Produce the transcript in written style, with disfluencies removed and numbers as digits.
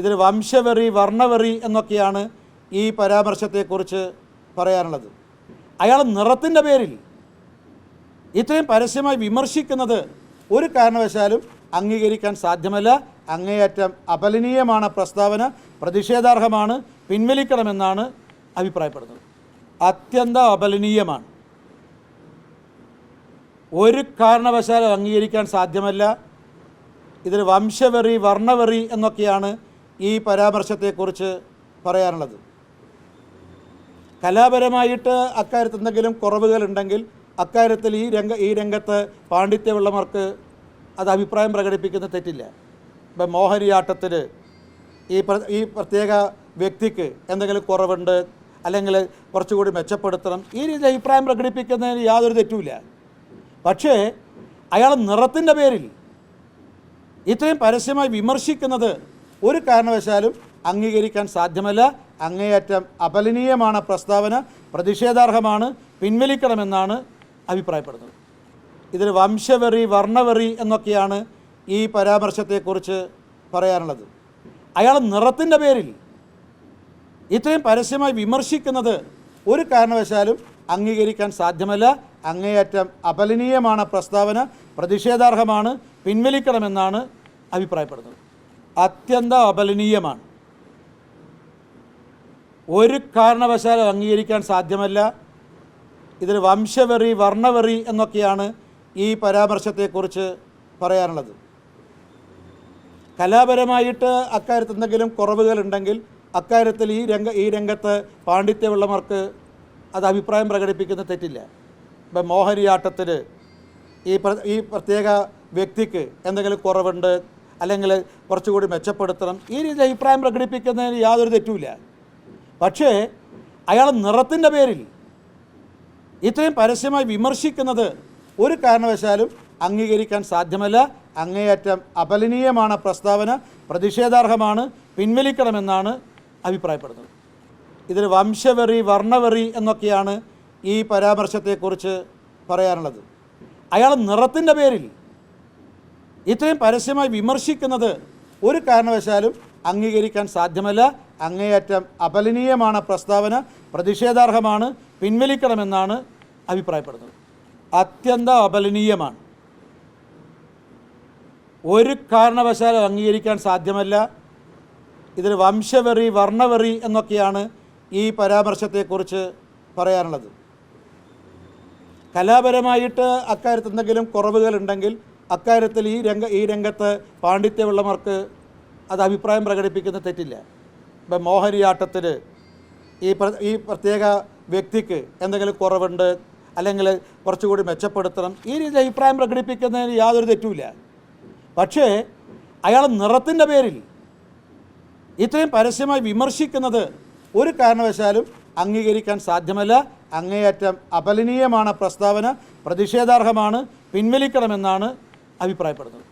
ഇതിൽ വംശവെറി, വർണ്ണവെറി എന്നൊക്കെയാണ് ഈ പരാമർശത്തെക്കുറിച്ച് പറയാനുള്ളത്. അയാൾ നിറത്തിൻ്റെ പേരിൽ ഇത്രയും പരസ്യമായി വിമർശിക്കുന്നത് ഒരു കാരണവശാലും അംഗീകരിക്കാൻ സാധ്യമല്ല. അങ്ങേയറ്റം അപലനീയമാണ് പ്രസ്താവന, പ്രതിഷേധാർഹമാണ്, പിൻവലിക്കണമെന്നാണ് അഭിപ്രായപ്പെടുന്നത്. അത്യന്തം അപലനീയമാണ്, ഒരു കാരണവശാലും അംഗീകരിക്കാൻ സാധ്യമല്ല. ഇതിൽ വംശവെറി, വർണ്ണവെറി എന്നൊക്കെയാണ് ഈ പരാമർശത്തെക്കുറിച്ച് പറയാനുള്ളത്. കലാപരമായിട്ട് അക്കാര്യത്തിൽ എന്തെങ്കിലും കുറവുകളുണ്ടെങ്കിൽ അക്കാര്യത്തിൽ ഈ രംഗത്ത് പാണ്ഡിത്യമുള്ളവർക്ക് അത് അഭിപ്രായം പ്രകടിപ്പിക്കുന്ന തെറ്റില്ല. ഇപ്പം മോഹിനിയാട്ടത്തിൽ ഈ പ്രത്യേക വ്യക്തിക്ക് എന്തെങ്കിലും കുറവുണ്ട്, അല്ലെങ്കിൽ കുറച്ചുകൂടി മെച്ചപ്പെടുത്തണം, ഈ രീതിയിൽ അഭിപ്രായം പ്രകടിപ്പിക്കുന്നതിന് യാതൊരു തെറ്റുമില്ല. പക്ഷേ അയാൾ നിറത്തിൻ്റെ പേരിൽ ഇത്രയും പരസ്യമായി വിമർശിക്കുന്നത് ഒരു കാരണവശാലും അംഗീകരിക്കാൻ സാധ്യമല്ല. അങ്ങേയറ്റം അപലനീയമാണ് പ്രസ്താവന, പ്രതിഷേധാർഹമാണ്, പിൻവലിക്കണമെന്നാണ് അഭിപ്രായപ്പെടുന്നത്. ഇതിൽ വംശവെറി, വർണ്ണവെറി എന്നൊക്കെയാണ് ഈ പരാമർശത്തെക്കുറിച്ച് പറയാനുള്ളത്. അയാൾ നിറത്തിൻ്റെ പേരിൽ ഇത്രയും പരസ്യമായി വിമർശിക്കുന്നത് ഒരു കാരണവശാലും അംഗീകരിക്കാൻ സാധ്യമല്ല. അങ്ങേയറ്റം അപലനീയമാണ് പ്രസ്താവന, പ്രതിഷേധാർഹമാണ്, പിൻവലിക്കണമെന്നാണ് അഭിപ്രായപ്പെടുന്നത്. അത്യന്തം അപലനീയമാണ്, ഒരു കാരണവശാലും അംഗീകരിക്കാൻ സാധ്യമല്ല. ഇതിൽ വംശവെറി, വർണ്ണവെറി എന്നൊക്കെയാണ് ഈ പരാമർശത്തെക്കുറിച്ച് പറയാനുള്ളത്. കലാപരമായിട്ട് അക്കാര്യത്തിൽ എന്തെങ്കിലും കുറവുകളുണ്ടെങ്കിൽ അക്കാര്യത്തിൽ ഈ രംഗത്ത് പാണ്ഡിത്യമുള്ളവർക്ക് അത് അഭിപ്രായം പ്രകടിപ്പിക്കുന്ന തെറ്റില്ല. ഇപ്പം മോഹിനിയാട്ടത്തിൽ ഈ പ്രത്യേക വ്യക്തിക്ക് എന്തെങ്കിലും കുറവുണ്ട്, അല്ലെങ്കിൽ കുറച്ചുകൂടി മെച്ചപ്പെടുത്തണം, ഈ രീതിയിൽ അഭിപ്രായം പ്രകടിപ്പിക്കുന്നതിന് യാതൊരു തെറ്റുമില്ല. പക്ഷേ അയാൾ നിറത്തിൻ്റെ പേരിൽ ഇത്രയും പരസ്യമായി വിമർശിക്കുന്നത് ഒരു കാരണവശാലും അംഗീകരിക്കാൻ സാധ്യമല്ല. അങ്ങേയറ്റം അപലനീയമാണ് പ്രസ്താവന, പ്രതിഷേധാർഹമാണ്, പിൻവലിക്കണമെന്നാണ് അഭിപ്രായപ്പെടുന്നത്. ഇതിൽ വംശവെറി, വർണ്ണവെറി എന്നൊക്കെയാണ് ഈ പരാമർശത്തെക്കുറിച്ച് പറയാനുള്ളത്. അയാൾ നിറത്തിൻ്റെ പേരിൽ ഇത്രയും പരസ്യമായി വിമർശിക്കുന്നത് ഒരു കാരണവശാലും അംഗീകരിക്കാൻ സാധ്യമല്ല. അങ്ങേയറ്റം അപലനീയമാണ് പ്രസ്താവന, പ്രതിഷേധാർഹമാണ്, പിൻവലിക്കണമെന്നാണ് അഭിപ്രായപ്പെടുന്നത്. അത്യന്തം അപലനീയമാണ്, ഒരു കാരണവശാലും അംഗീകരിക്കാൻ സാധ്യമല്ല. ഇതിൽ വംശവെറി, വർണ്ണവെറി എന്നൊക്കെയാണ് ഈ പരാമർശത്തെക്കുറിച്ച് പറയാനുള്ളത്. കലാപരമായിട്ട് അക്കാര്യത്തിൽ എന്തെങ്കിലും കുറവുകളുണ്ടെങ്കിൽ അക്കാര്യത്തിൽ ഈ രംഗത്ത് പാണ്ഡിത്യമുള്ളവർക്ക് അത് അഭിപ്രായം പ്രകടിപ്പിക്കുന്ന തെറ്റില്ല. ഇപ്പം മോഹിനിയാട്ടത്തിൽ ഈ പ്രത്യേക വ്യക്തിക്ക് എന്തെങ്കിലും കുറവുണ്ട്, അല്ലെങ്കിൽ കുറച്ചുകൂടി മെച്ചപ്പെടുത്തണം, ഈ രീതിയിൽ അഭിപ്രായം പ്രകടിപ്പിക്കുന്നതിന് യാതൊരു തെറ്റുമില്ല. പക്ഷേ അയാൾ നിറത്തിൻ്റെ പേരിൽ ഇത്രയും പരസ്യമായി വിമർശിക്കുന്നത് ഒരു കാരണവശാലും അംഗീകരിക്കാൻ സാധ്യമല്ല. അങ്ങേയറ്റം അപലനീയമാണ് പ്രസ്താവന, പ്രതിഷേധാർഹമാണ്, പിൻവലിക്കണമെന്നാണ് അഭിപ്രായപ്പെടുന്നത്.